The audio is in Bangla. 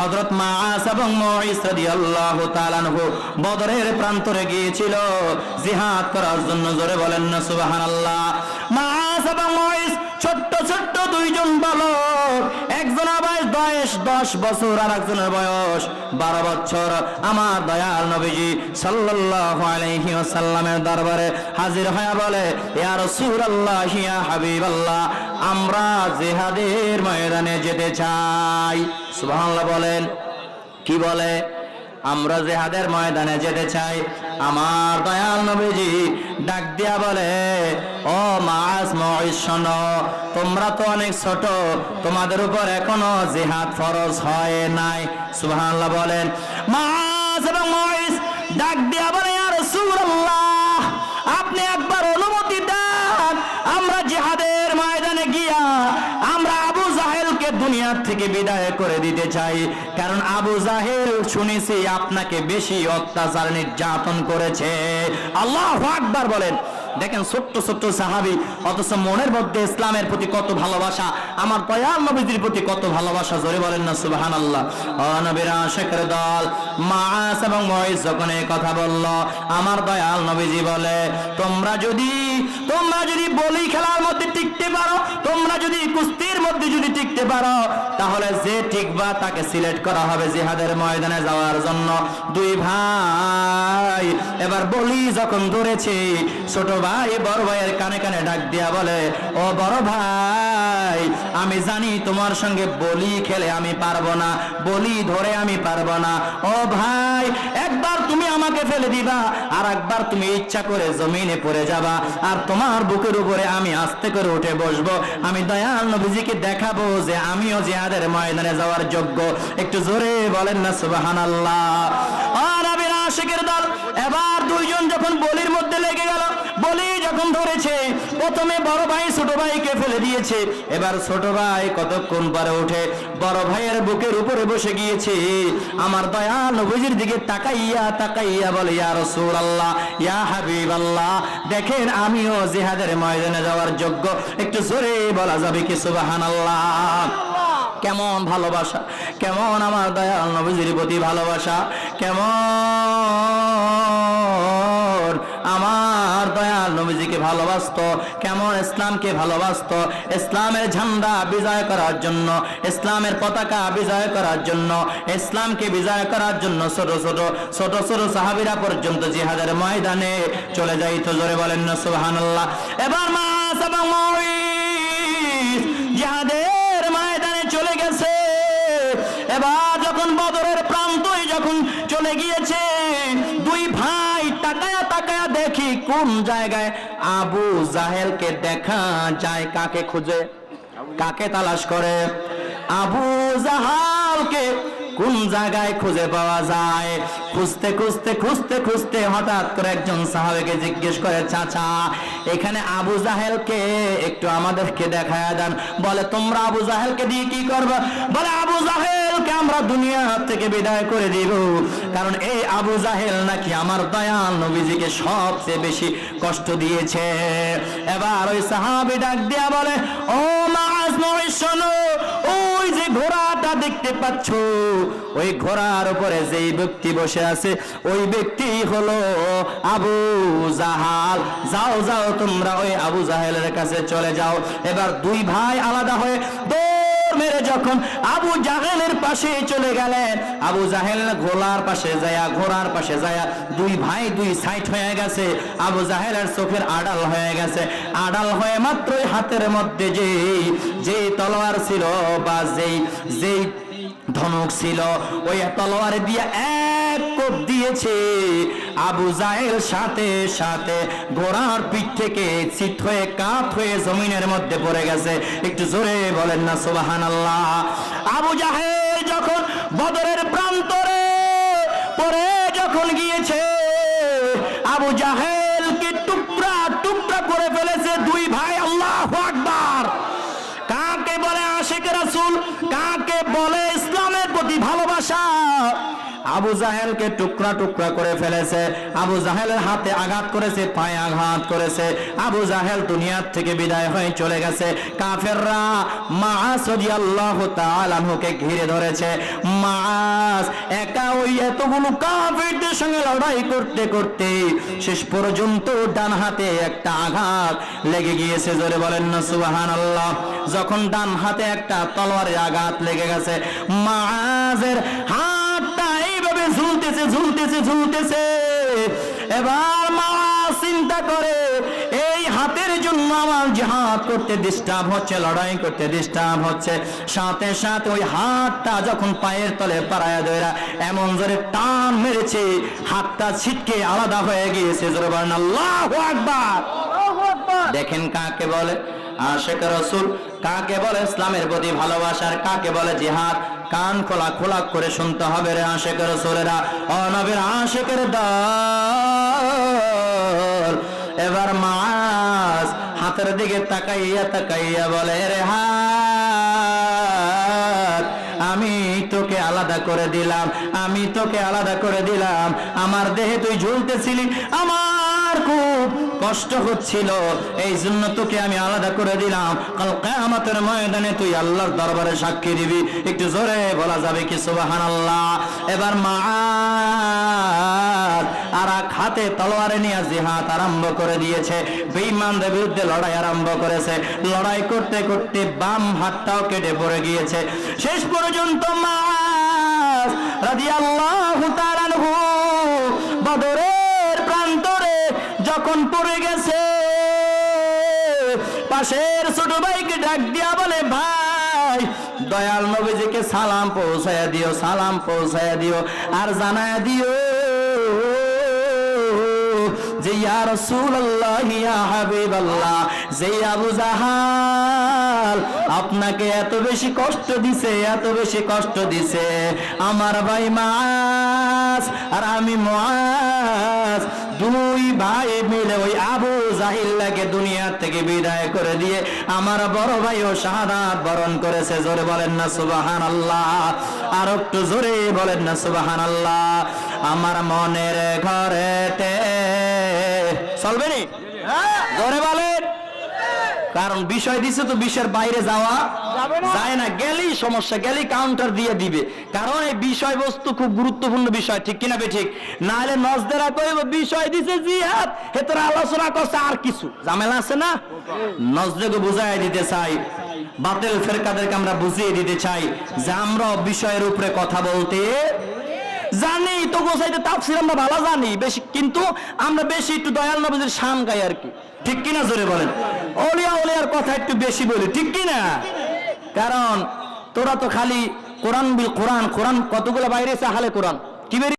হযরত মাআস এবং মুঈজ রাদিয়াল্লাহু তাআলা আনহু বদরের প্রান্তরে গিয়েছিল জিহাদ করার জন্য। জোরে বলেন না সুবহানাল্লাহ। মাআস এবং মুঈজ ছোট্ট ছোট্ট দুইজন বালক, একজনের বয়স 10 বছর আর একজনের বয়স 12 বছর। আমার দয়াল নবীজি সাল্লাল্লাহু আলাইহি ওয়াসাল্লামের দরবারে হাজির হয়ে বলে, ইয়া রাসূলুল্লাহ, ইয়া হাবিবাল্লাহ, আমরা জিহাদের ময়দানে যেতে চাই। সুবহানাল্লাহ বলেন। কি বলে? আমরা জিহাদের ময়দানে যেতে চাই। আমার দয়াল নবীজি ডাক দিয়া বলে, ও মাআস, মুঈজ, শোনো, তোমরা তো অনেক ছোট, তোমাদের উপর এখনো জিহাদ ফরজ হয় নাই। সুবহানাল্লাহ বলেন। মাআস এবং মুঈজ ডাক দিয়া বলে, ইয়া রাসূলুল্লাহ, আপনি একবার অনুমতি দেন, আমরা জিহাদের ময়দানে গিয়া আমরা আবু জাহেলকে দুনিয়ার থেকে বিদায় করে দিতে চাই। কারণ আবু জাহেল শুনেছি আপনাকে বেশি অত্যাচার নির্যাতন করেছে। আল্লাহু আকবার বলেন। দেখেন ছোট্ট ছোট্ট সাহাবী, অথচ মনের মধ্যে ইসলামের প্রতি কত ভালোবাসা, আমার দয়াল নবীজির প্রতি কত ভালোবাসা। জোরে বলেন না সুবহানাল্লাহ। ও নবীর আশিকের দল মাআস এবং মুঈজ যখন এই কথা বলল, আমার দয়াল নবীজি বলে, তোমরা যদি বলি খেলার মধ্যে টিকতে পারো, তোমরা যদি কুস্তির মধ্যে যদি টিকতে পারো, তাহলে যে টিকবা তাকে সিলেক্ট করা হবে জিহাদের ময়দানে যাওয়ার জন্য। দুই ভাই এবার বলি যখন ধরেছে, ছোট ভাই বড় ভাইয়ের কানে কানে ডাক দিয়া বলে, ও বড় ভাই, আমি জানি তোমার সঙ্গে বলি খেলে আমি পারবো না, বলি ধরে আমি পারবো না। ও ভাই, একবার তুমি আমাকে ফেলে দিবা, আর একবার তুমি ইচ্ছা করে জমিনে পড়ে যাবা, আর তোমার বুকের উপরে আমি আস্তে করে উঠে বসবো। আমি দয়াল নবীজিকে দেখাবো যে আমিও জিহাদের ময়দানে যাওয়ার যোগ্য। একটু জোরে বলেন না সুবহানাল্লাহ। আর নবীর আশিকের দল এবার দুইজন যখন বলির মধ্যে লেগে গেল, বলি যখন ধরেছে, প্রথমে বড় ভাই ছোট ভাইকে ফেলে দিয়েছে, এবার ছোট ভাই কতক্ষণ পরে উঠে বড় ভাইয়ের বুকের উপরে বসে গিয়েছে। আমার দয়াল নবীজির দিকে তাকাইয়া বলে, ইয়া রাসূলুল্লাহ, ইয়া হাবিবাল্লাহ, দেখেন আমিও জিহাদের ময়দানে যাওয়ার যোগ্য। একটু জোরে বলা যাবে কি সুবহানাল্লাহ? কেমন ভালোবাসা, কেমন আমার দয়াল নবীজির প্রতি ভালোবাসা, কেমন আমার দয়াল নবীজিকে ভালোবাসতো, কেমন ইসলামকে ভালোবাসতো। ইসলামের ঝান্ডা বিজয় করার জন্য, ইসলামের পতাকা বিজয় করার জন্য, ইসলামকে বিজয় করার জন্য ছোট ছোট সাহাবীরা পর্যন্ত জিহাদের ময়দানে চলে যাইতো। জোরে বলেন না সুবহানাল্লাহ। এবার মাআস এবং মুঈজ জিহাদের ময়দানে চলে গেছে। এবার যখন বদরের প্রান্তই যখন চলে গিয়েছে, দুই ভাই তাকায়া দেখি কোন জায়গায় আবু জাহেলকে দেখা যায়। কাকে খুঁজে, কাকে তালাশ করে? আবু জাহালকে কোন জায়গায় খুঁজে পাওয়া যায়? খুঁজতে হঠাৎ করে একজন সাহাবীকে জিজ্ঞেস করে, চাচা, এখানে আবু জাহেলকে একটু আমাদেরকে দেখায়া দেন। বলে, তোমরা আবু জাহেলকে দিয়ে কি করবে? বলে, আবু জাহেলকে আমরা দুনিয়া থেকে বিদায় করে দিব, কারণ এই আবু জাহেল নাকি আমার দয়াল নবীজিকে সবচেয়ে বেশি কষ্ট দিয়েছে। এবার ওই সাহাবী ডাক দিয়া বলে, ও মাআস, মুঈজ, শোনো, ওই যে ঘোড়াটা দেখতে পাচ্ছ, ওই ঘোড়ার উপরে যেই ব্যক্তি বসে আছে, ওই ব্যক্তি হলো আবু জাহাল। যাও তোমরা ওই আবু জাহেলের কাছে চলে যাও। এবার দুই ভাই আলাদা হয়ে দৌড় মেরে যখন আবু জাহেলের পাশে চলে গেলেন, আবু জাহেল ঘোড়ার পাশে যায়া দুই ভাই দুই সাইড হয়ে গেছে। আবু জাহেলের চোখের আড়াল হয়ে গেছে। আড়াল হয়ে মাত্রই হাতের মধ্যে যেই তলোয়ার ছিল বা যেই ধনুক ছিল, ওই তলোয়ার দিয়ে এক কোপ দিয়েছে। আবু জাহেল সাথে সাথে ঘোড়ার পিঠ থেকে চিত হয়ে কাত হয়ে জমিনের মধ্যে পড়ে গেছে। একটু জোরে বলেন না সুবহানাল্লাহ। আবু জাহেল যখন বদরের প্রান্তরে পড়ে যখন গিয়েছে, আবু জাহেলকে টুকরা করে ফেলেছে দুই ভাই। আল্লাহু আকবার। কাকে বলে আশিক রাসূল, কাকে বলে ইসলামের প্রতি ভালোবাসা। আবু জাহেলকে টুকরা টুকরা করে ফেলেছে, আবু জাহেলের হাতে আঘাত করেছে, পায়ে আঘাত করেছে, আবু জাহেল দুনিয়ার থেকে বিদায় হয়ে চলে গেছে। কাফেররা মুআজ রাদিয়াল্লাহু তাআলা আনহুকে ঘিরে ধরেছে। মুআজ একা ওই এতগুলো কাফেরদের সঙ্গে লড়াই করতে করতে শেষ পর্যন্ত ডান হাতে একটা আঘাত লেগে গিয়েছে। জোরে বলেন না সুবহানাল্লাহ। যখন ডান হাতে একটা তলোয়ারের আঘাত লেগে গেছে, মুআজের হাতটা এইভাবে ঝুলতেছে ঝুলতেছে ঝুলতেছে। এবার মুআজ চিন্তা করে, এই হাতের জন্য আমার জিহাদ করতে ডিস্টার্ব হচ্ছে, লড়াই করতে ডিস্টার্ব হচ্ছে। সাথে সাথে ওই হাতটা যখন পায়ের তলে পাড়ায়া ধরা এমন জোরে টান মেরেছে, হাতটা ছিটকে আলাদা হয়ে গিয়েছে। জোরে বলেন আল্লাহু আকবার। দেখেন কাকে বলে আশিক রাসূল, কাকে বলে ইসলামের প্রতি ভালোবাসার, কাকে বলে জিহাদ। কান খোলা খোলা করে শুনতে হবে রে আশিক রাসূলেরা, ও নবীর আশিকের দল। এবার মুআজ হাতের দিকে তাকাইয়া তাকাইয়া বলে, রে হাত, আমি তোকে আলাদা করে দিলাম, আমি তোকে আলাদা করে দিলাম। আমার দেহে তুই ঝুলতেছিলি, আমার খুব কষ্ট হচ্ছিল, এই জন্য তোকে আমি আলাদা করে দিলাম। কাল কিয়ামতের ময়দানে তুই আল্লাহর দরবারে সাক্ষী দিবি। একটু জোরে বলা যাবে কি সুবহানাল্লাহ। এবার মুআজ আর এক হাতে তলোয়ারে নিয়ে জিহাদ আরম্ভ করে দিয়েছে, বেঈমানদের বিরুদ্ধে লড়াই আরম্ভ করেছে। লড়াই করতে করতে বাম হাতটাও কেটে পড়ে গিয়েছে। শেষ পর্যন্ত মুআজ রাদিয়াল্লাহু তাআলা আনহু বদরের প্রান্তরে যখন পড়ে গেছে, পাশের ছোট ভাইকে ডাক দিয়া বলে, ভাই দয়াল নবীজিকে সালাম পৌঁছায়া দিও, সালাম পৌঁছায়া দিও, আর জানায়া দিও যে ইয়া রাসূলুল্লাহ ইয়া হাবিবাল্লাহ, যে আবু জাহাল আপনাকে এত বেশি কষ্ট দিছে, এত বেশি কষ্ট দিছে, আমার ভাই মুআজ আর আমি মুআজ দুই ভাই মিলে ওই আবু জাহিলকে দুনিয়া থেকে বিদায় করে দিয়ে আমার বড় ভাইও শাহাদাত বরণ করেছে। জোরে বলেন না সুবহানাল্লাহ। আর একটু জোরে বলেন না সুবহানাল্লাহ। আমার মনের ঘরেতে চলবে নি? জোরে বলেন। কারণ বিষয় দিছে তো বিষয়ের বাইরে যাওয়া যায় না, গেলেই সমস্যা, গেলেই কাউন্টার দিয়ে দিবে। কারণ এই বিষয়বস্তু খুব গুরুত্বপূর্ণ বিষয়, ঠিক কিনা বেঠিক? না হলে নজদেরা কইব বিষয় দিছে জিহাদ, হেতরা আলোচনা করছে আর কিছু ঝামেলা আছে না। নজদেরকে বুঝাই দিতে চাই, বাতিল ফেরকাদেরকে আমরা বুঝিয়ে দিতে চাই যে আমরা বিষয়ের উপরে কথা বলতে জানি। তো গোসাইতে তাফসীর আমরা ভালো জানি বেশি, কিন্তু আমরা বেশি একটু দয়াল নবীর শান গাই আর কি, ঠিক কিনা? জোরে বলেন। ওলিয়া ওলিয়ার কথা একটু বেশি বলি, ঠিক কিনা? কারণ তোরা তো খালি কোরআন বিল কোরআন, কোরআন কতগুলো বাইরে আছে, আহলে কোরআন কি বেরিয়ে